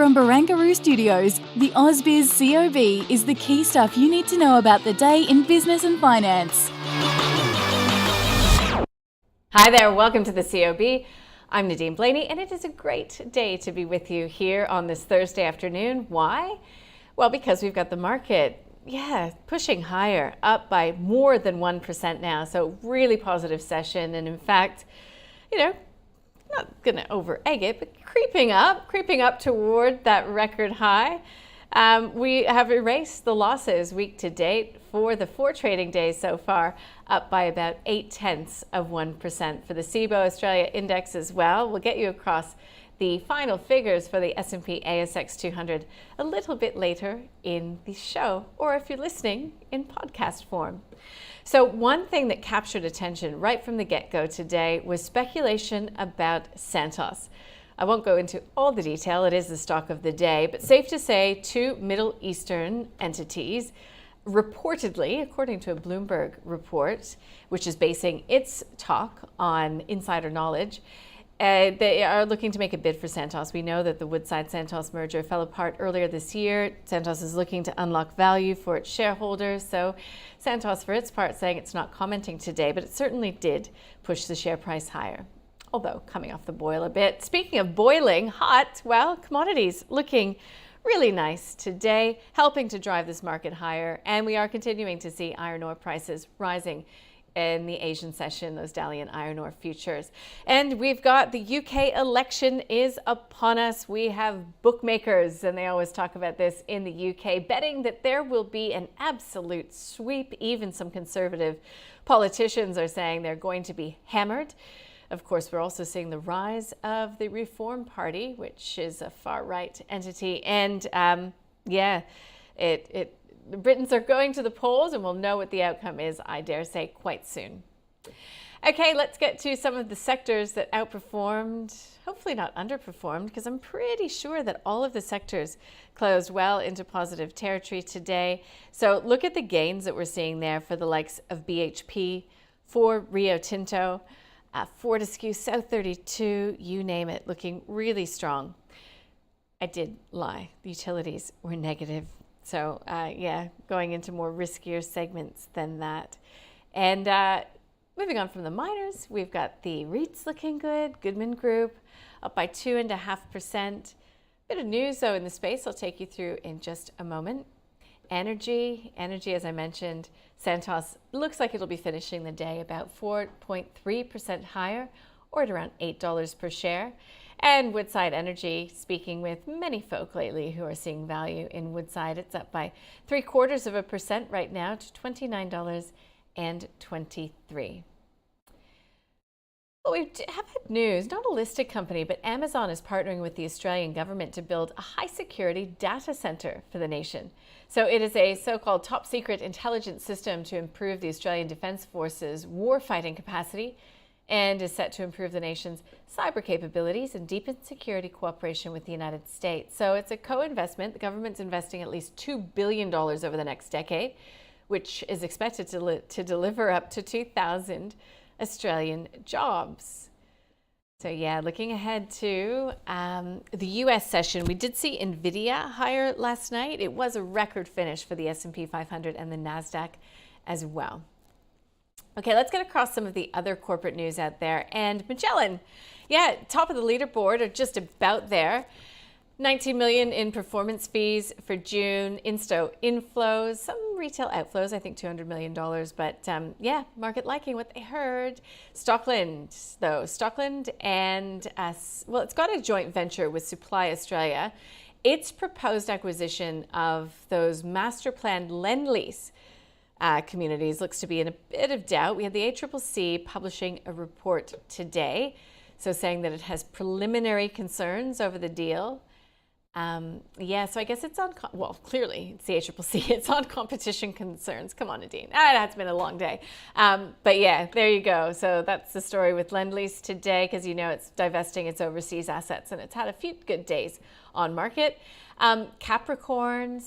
From Barangaroo Studios, the ausbiz COB is the key stuff you need to know about the day in business and finance. Hi there, welcome to the COB. I'm Nadine Blaney, and it is a great day to be with you here on this Thursday afternoon. Why? Well, because we've got the market, pushing higher, up by more than 1% now. So really positive session, and in fact, not going to over egg it, but creeping up toward that record high. We have erased the losses week to date for the 4 trading days so far, up by about 0.8% for the CIBO Australia Index as well. We'll get you across the final figures for the S&P ASX 200 a little bit later in the show, or if you're listening in podcast form. So one thing that captured attention right from the get-go today was speculation about Santos. I won't go into all the detail, it is the stock of the day, but safe to say 2 Middle Eastern entities reportedly, according to a Bloomberg report, which is basing its talk on insider knowledge, they are looking to make a bid for Santos. We know that the Woodside-Santos merger fell apart earlier this year. Santos is looking to unlock value for its shareholders. So Santos, for its part, saying it's not commenting today, but it certainly did push the share price higher, although coming off the boil a bit. Speaking of boiling hot, well, commodities looking really nice today, helping to drive this market higher. And we are continuing to see iron ore prices rising in the Asian session, those Dalian iron ore futures. And we've got the UK election is upon us. We have bookmakers, and they always talk about this in the UK, betting that there will be an absolute sweep. Even some conservative politicians are saying they're going to be hammered. Of course, we're also seeing the rise of the Reform Party, which is a far-right entity. And the Britons are going to the polls, and we'll know what the outcome is, I dare say, quite soon. Okay, let's get to some of the sectors that outperformed, hopefully not underperformed, because I'm pretty sure that all of the sectors closed well into positive territory today. So look at the gains that we're seeing there for the likes of BHP, for Rio Tinto, Fortescue, South 32, you name it, looking really strong. I did lie. The utilities were negative. So going into more riskier segments than that. And moving on from the miners, we've got the REITs looking good. Goodman Group up by 2.5%. Bit of news though in the space I'll take you through in just a moment. Energy, as I mentioned, Santos looks like it'll be finishing the day about 4.3% higher, or at around $8 per share. And Woodside Energy, speaking with many folk lately who are seeing value in Woodside, it's up by 0.75% right now to $29.23. Well, we have had news, not a listed company, but Amazon is partnering with the Australian government to build a high-security data center for the nation. So it is a so-called top-secret intelligence system to improve the Australian Defence Force's war-fighting capacity, and is set to improve the nation's cyber capabilities and deepen security cooperation with the United States. So it's a co-investment. The government's investing at least $2 billion over the next decade, which is expected to deliver up to 2,000 Australian jobs. So looking ahead to the US session, we did see NVIDIA higher last night. It was a record finish for the S&P 500 and the NASDAQ as well. Okay, let's get across some of the other corporate news out there. And Magellan, top of the leaderboard, or just about there. 19 million in performance fees for June. Insto inflows, some retail outflows, I think $200 million. But market liking what they heard. Stockland and it's got a joint venture with Supply Australia. Its proposed acquisition of those master planned Lend-Lease communities looks to be in a bit of doubt. We had the ACCC publishing a report today, so saying that it has preliminary concerns over the deal. So I guess it's on, clearly it's the ACCC, it's on competition concerns. Come on, Nadine. That's been a long day. There you go. So that's the story with Lend-Lease today, because it's divesting its overseas assets, and it's had a few good days on market. Capricorn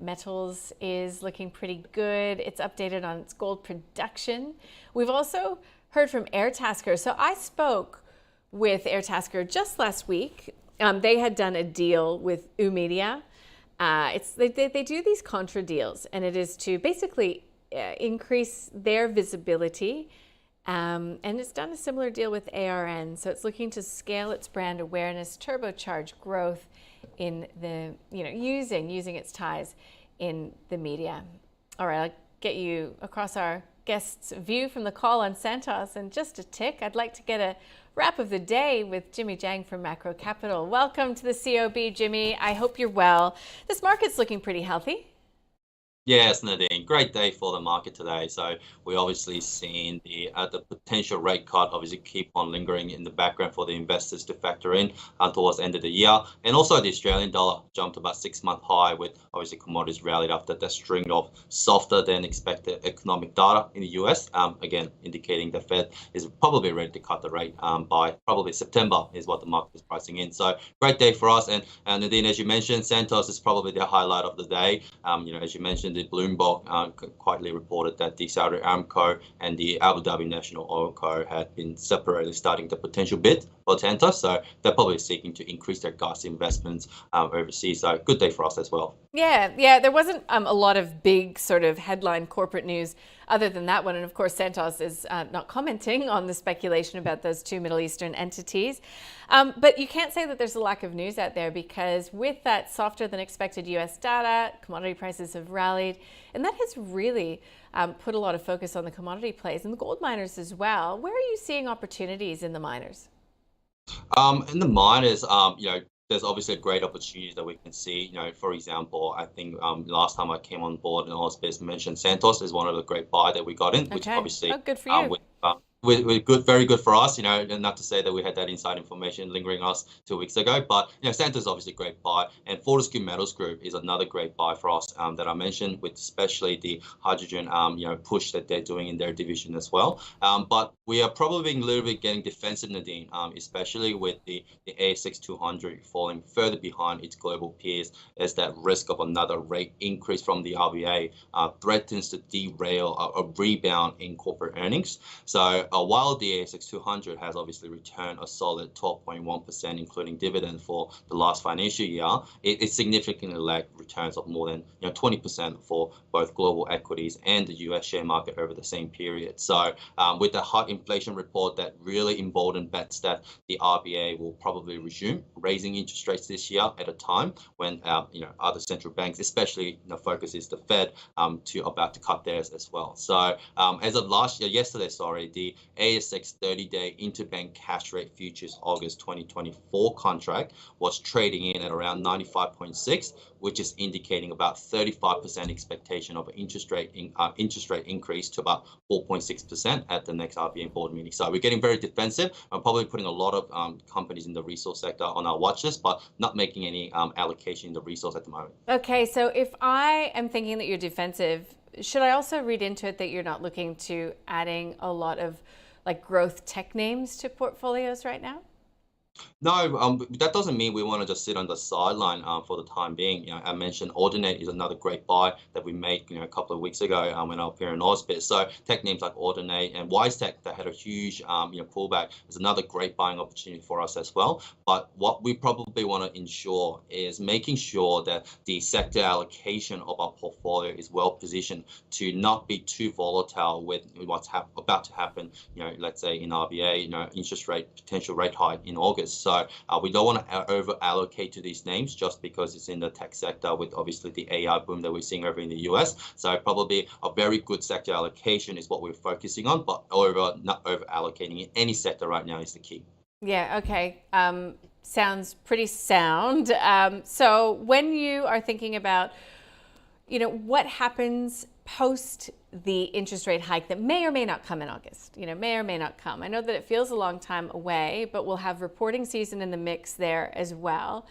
Metals is looking pretty good. It's updated on its gold production. We've also heard from Airtasker. So I spoke with Airtasker just last week They had done a deal with Media. They do these contra deals, and it is to basically increase their visibility. And it's done a similar deal with ARN. So it's looking to scale its brand awareness, turbocharge growth in the, using its ties in the media. All right, I'll get you across our guest's view from the call on Santos in just a tick. I'd like to get a wrap of the day with Jimmy Jang from Macro Capital. Welcome to the COB, Jimmy. I hope you're well. This market's looking pretty healthy. Yes, Nadine, great day for the market today. So we obviously seen the potential rate cut obviously keep on lingering in the background for the investors to factor in towards the end of the year. And also the Australian dollar jumped about 6-month high with obviously commodities rallied after that string of softer than expected economic data in the US. Again, indicating the Fed is probably ready to cut the rate by probably September is what the market is pricing in. So great day for us. And Nadine, as you mentioned, Santos is probably the highlight of the day. As you mentioned, the Bloomberg quietly reported that the Saudi Aramco and the Abu Dhabi National Oil Co had been separately starting the potential bid for Santos. So they're probably seeking to increase their gas investments overseas. So good day for us as well. Yeah. There wasn't a lot of big sort of headline corporate news other than that one. And of course, Santos is not commenting on the speculation about those two Middle Eastern entities. But you can't say that there's a lack of news out there, because with that softer than expected US data, commodity prices have rallied. And that has really put a lot of focus on the commodity plays and the gold miners as well. Where are you seeing opportunities in the miners? In the miners, there's obviously a great opportunity that we can see. For example, I think last time I came on board and ausbiz mentioned Santos is one of the great buy that we got in, which obviously good for you. With good, very good for us, not to say that we had that inside information lingering us 2 weeks ago, but, Santos is obviously a great buy, and Fortescue Metals Group is another great buy for us that I mentioned, with especially the hydrogen, push that they're doing in their division as well. But we are probably being a little bit getting defensive, Nadine, especially with the ASX 200 falling further behind its global peers, as that risk of another rate increase from the RBA threatens to derail a rebound in corporate earnings. So while the ASX 200 has obviously returned a solid 12.1%, including dividend for the last financial year, it significantly lagged returns of more than 20% for both global equities and the US share market over the same period. So with the hot inflation report that really emboldened bets that the RBA will probably resume raising interest rates this year at a time when other central banks, especially focus is the Fed, about to cut theirs as well. So as of yesterday, the ASX 30-day interbank cash rate futures August 2024 contract was trading in at around 95.6, which is indicating about 35% expectation of an interest rate increase to about 4.6% at the next RBA board meeting. So we're getting very defensive. I'm probably putting a lot of companies in the resource sector on our watch list, but not making any allocation in the resource at the moment. Okay, so if I am thinking that you're defensive, should I also read into it that you're not looking to adding a lot of growth tech names to portfolios right now? No, that doesn't mean we want to just sit on the sideline for the time being. I mentioned Ordinate is another great buy that we made a couple of weeks ago when I was here in ausbiz. So tech names like Ordinate and WiseTech that had a huge pullback is another great buying opportunity for us as well. But what we probably want to ensure is making sure that the sector allocation of our portfolio is well positioned to not be too volatile with what's about to happen. Let's say in RBA, interest rate potential rate hike in August. So we don't want to over allocate to these names just because it's in the tech sector with obviously the AI boom that we're seeing over in the US. So probably a very good sector allocation is what we're focusing on, but not over allocating in any sector right now is the key. Yeah, okay. Sounds pretty sound. So when you are thinking about, what happens post the interest rate hike that may or may not come in August, may or may not come. I know that it feels a long time away, but we'll have reporting season in the mix there as well.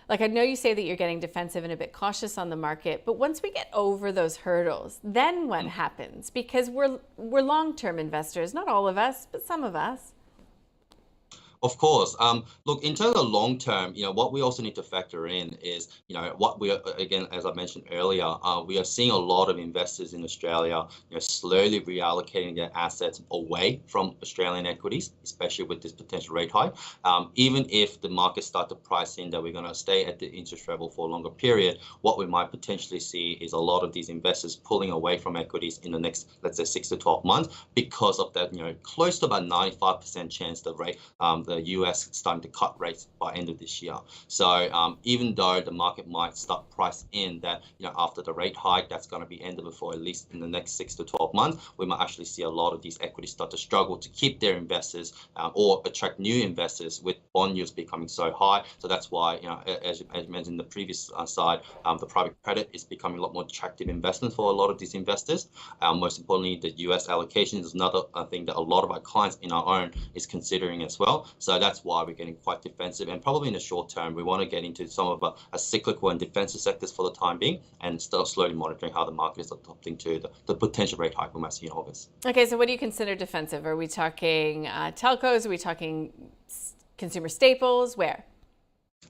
I know you say that you're getting defensive and a bit cautious on the market, but once we get over those hurdles, then what happens? Because we're long-term investors, not all of us, but some of us. Of course. Look, in terms of long term, what we also need to factor in is, what we are, again, as I mentioned earlier, we are seeing a lot of investors in Australia, slowly reallocating their assets away from Australian equities, especially with this potential rate hike. Even if the market start to price in that we're going to stay at the interest level for a longer period, what we might potentially see is a lot of these investors pulling away from equities in the next, let's say, 6 to 12 months because of that, close to about 95% chance the US starting to cut rates by end of this year. So even though the market might start price in that, after the rate hike, that's going to be ended before at least in the next 6 to 12 months, we might actually see a lot of these equities start to struggle to keep their investors or attract new investors with bond yields becoming so high. So that's why, as mentioned in the previous side, the private credit is becoming a lot more attractive investment for a lot of these investors. Most importantly, the US allocation is another thing that a lot of our clients in our own is considering as well. So that's why we're getting quite defensive, and probably in the short term, we want to get into some of a cyclical and defensive sectors for the time being, and start slowly monitoring how the market is adapting to the potential rate hike we might see in August. Okay, so what do you consider defensive? Are we talking telcos? Are we talking consumer staples? Where?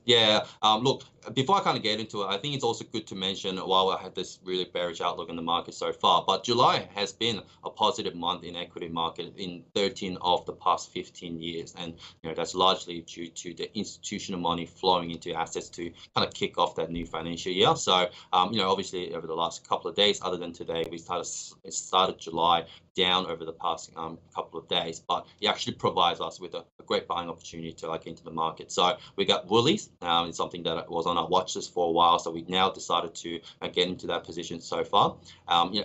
Yeah, look, before I kind of get into it, I think it's also good to mention while I had this really bearish outlook in the market so far, but July has been a positive month in equity market in 13 of the past 15 years. And, that's largely due to the institutional money flowing into assets to kind of kick off that new financial year. So, obviously over the last couple of days, other than today, we started July down over the past couple of days, but it actually provides us with a great buying opportunity to get into the market. So we got Woolies. It's something that was on our watch list for a while, so we now decided to get into that position so far.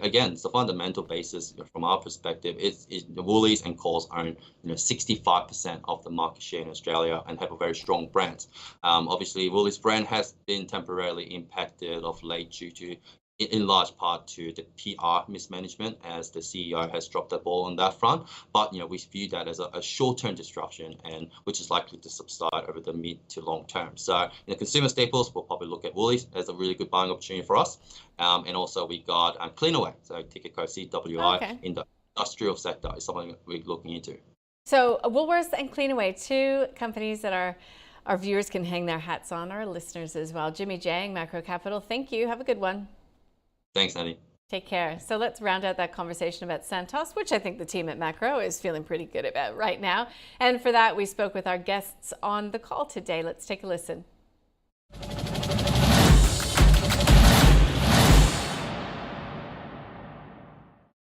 Again, it's the fundamental basis from our perspective. It's Woolies and Coles own 65% of the market share in Australia and have a very strong brand. Obviously, Woolies brand has been temporarily impacted of late due to, in large part, to the PR mismanagement, as the CEO has dropped the ball on that front. But we view that as a short-term disruption, and which is likely to subside over the mid to long term. So consumer staples, we'll probably look at Woolies as a really good buying opportunity for us. And also we got Cleanaway, so ticker code CWI, in the industrial sector is something we're looking into. So Woolworths and Cleanaway, two companies that our viewers can hang their hats on, our listeners as well. Jimmy Jang, Macro Capital, thank you. Have a good one. Thanks, Nadine. Take care. So let's round out that conversation about Santos, which I think the team at Macro is feeling pretty good about right now. And for that, we spoke with our guests on the call today. Let's take a listen.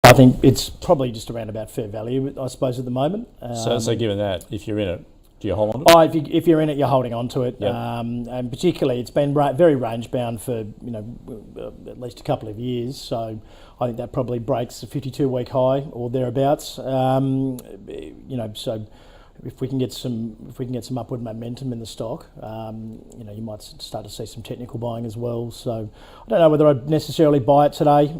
I think it's probably just around about fair value, I suppose, at the moment. So given that, if you're in it, do you hold on to it? If you're in it, you're holding on to it. Yep. And particularly, it's been very range bound for at least a couple of years. So I think that probably breaks the 52-week high or thereabouts. So if we can get some upward momentum in the stock, you might start to see some technical buying as well. So I don't know whether I'd necessarily buy it today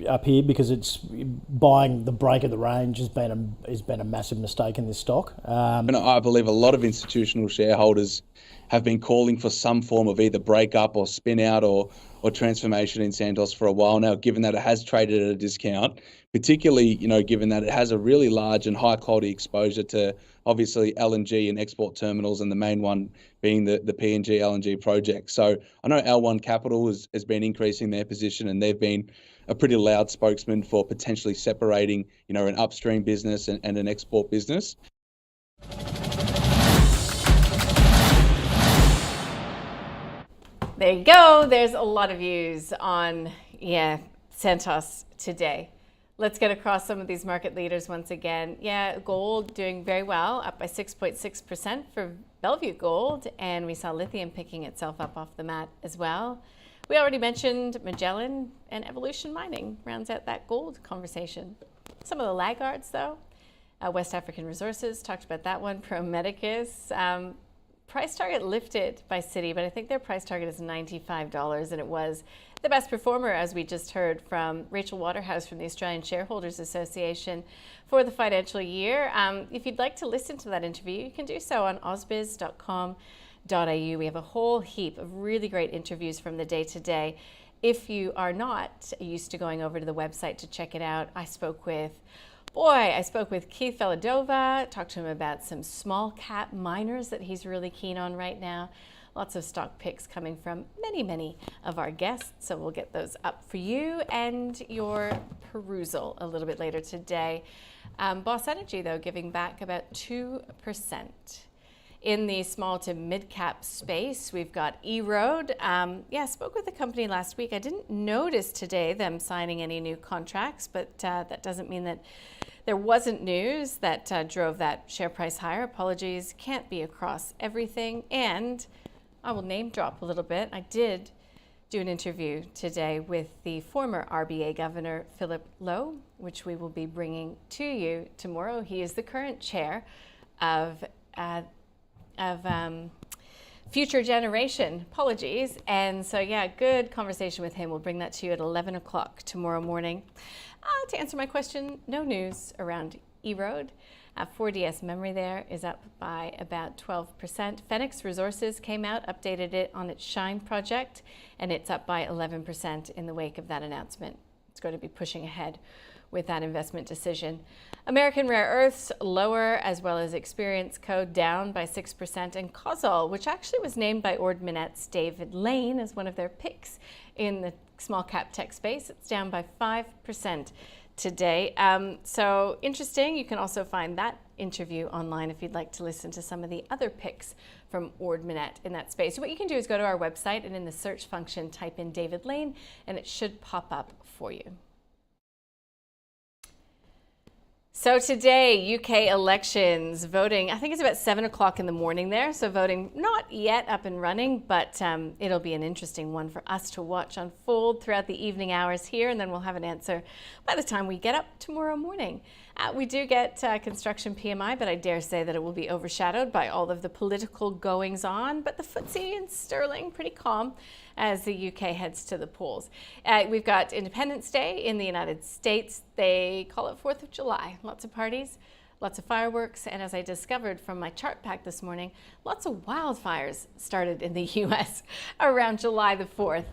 up here, because it's buying the break of the range has been a massive mistake in this stock. And I believe a lot of institutional shareholders have been calling for some form of either breakup or spin out or transformation in Santos for a while now, given that it has traded at a discount, particularly, given that it has a really large and high quality exposure to obviously LNG and export terminals, and the main one being the PNG LNG project. So I know L1 Capital has been increasing their position, and they've been a pretty loud spokesman for potentially separating, an upstream business and an export business. There you go. There's a lot of views on, Santos today. Let's get across some of these market leaders once again. Gold doing very well, up by 6.6% for Bellevue Gold, and we saw lithium picking itself up off the mat as well. We already mentioned Magellan, and Evolution Mining rounds out that gold conversation. Some of the laggards, though, West African Resources, talked about that one. Pro Medicus, price target lifted by Citi, but I think their price target is $95, and it was the best performer, as we just heard from Rachel Waterhouse from the Australian Shareholders Association for the financial year. If you'd like to listen to that interview, you can do so on ausbiz.com.au. We have a whole heap of really great interviews from the day to day. If you are not used to going over to the website to check it out, I spoke with Boy, I spoke with Keith Veladova, talked to him about some small cap miners that he's really keen on right now. Lots of stock picks coming from many of our guests, so we'll get those up for you and your perusal a little bit later today. Boss Energy, though, giving back about 2%. In the small to mid-cap space, we've got eRoad. I spoke with the company last week. I didn't notice today them signing any new contracts, but that doesn't mean that there wasn't news that drove that share price higher. Apologies, can't be across everything. And I will name drop a little bit. I did do an interview today with the former RBA Governor, Philip Lowe, which we will be bringing to you tomorrow. He is the current chair of Future Generation, apologies. And so, good conversation with him. We'll bring that to you at 11 o'clock tomorrow morning. To answer my question, no news around eRoad. 4DS memory there is up by about 12%. Phoenix Resources came out, updated it on its Shine project, and it's up by 11% in the wake of that announcement. It's going to be pushing ahead with that investment decision. American Rare Earths lower, as well as Experience Co. down by 6%, and COSOL, which actually was named by Ord Minnet's David Lane as one of their picks in the small cap tech space, it's down by 5% today. So interesting. You can also find that interview online if you'd like to listen to some of the other picks from Ord Minnett in that space. So what you can do is go to our website and in the search function type in David Lane and it should pop up for you. So today, UK elections, voting, I think it's about 7 o'clock in the morning there. So voting not yet up and running, but it'll be an interesting one for us to watch unfold throughout the evening hours here. And then we'll have an answer by the time we get up tomorrow morning. We do get construction PMI, but I dare say that it will be overshadowed by all of the political goings on. But the FTSE and sterling pretty calm as the UK heads to the polls. We've got Independence Day in the United States. They call it 4th of July. Lots of parties, lots of fireworks, and as I discovered from my chart pack this morning, lots of wildfires started in the US around July the 4th.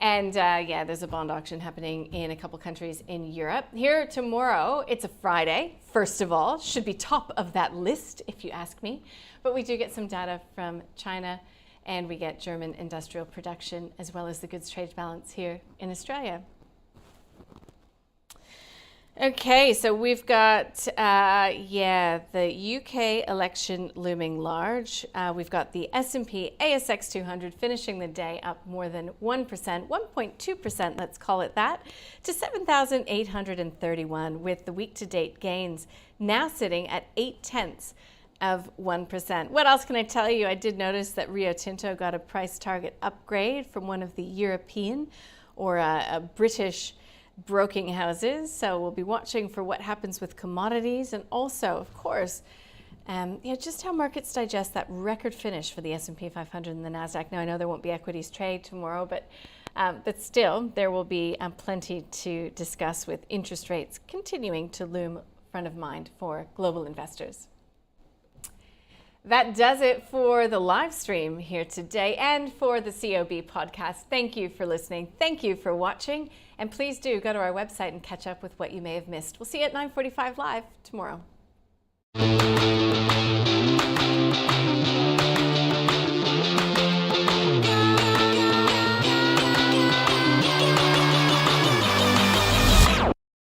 And there's a bond auction happening in a couple countries in Europe. Here tomorrow, it's a Friday, first of all, should be top of that list if you ask me. But we do get some data from China and we get German industrial production as well as the goods trade balance here in Australia. Okay, so we've got, the UK election looming large. We've got the S&P ASX 200 finishing the day up more than 1%, 1.2%, let's call it that, to 7,831, with the week-to-date gains now sitting at 0.8%. What else can I tell you? I did notice that Rio Tinto got a price target upgrade from one of the European or a British broking houses, so we'll be watching for what happens with commodities and also, of course, just how markets digest that record finish for the S&P 500 and the NASDAQ. Now, I know there won't be equities trade tomorrow, but still, there will be plenty to discuss with interest rates continuing to loom front of mind for global investors. That does it for the live stream here today and for the COB podcast. Thank you for listening. Thank you for watching. And please do go to our website and catch up with what you may have missed. We'll see you at 9:45 live tomorrow.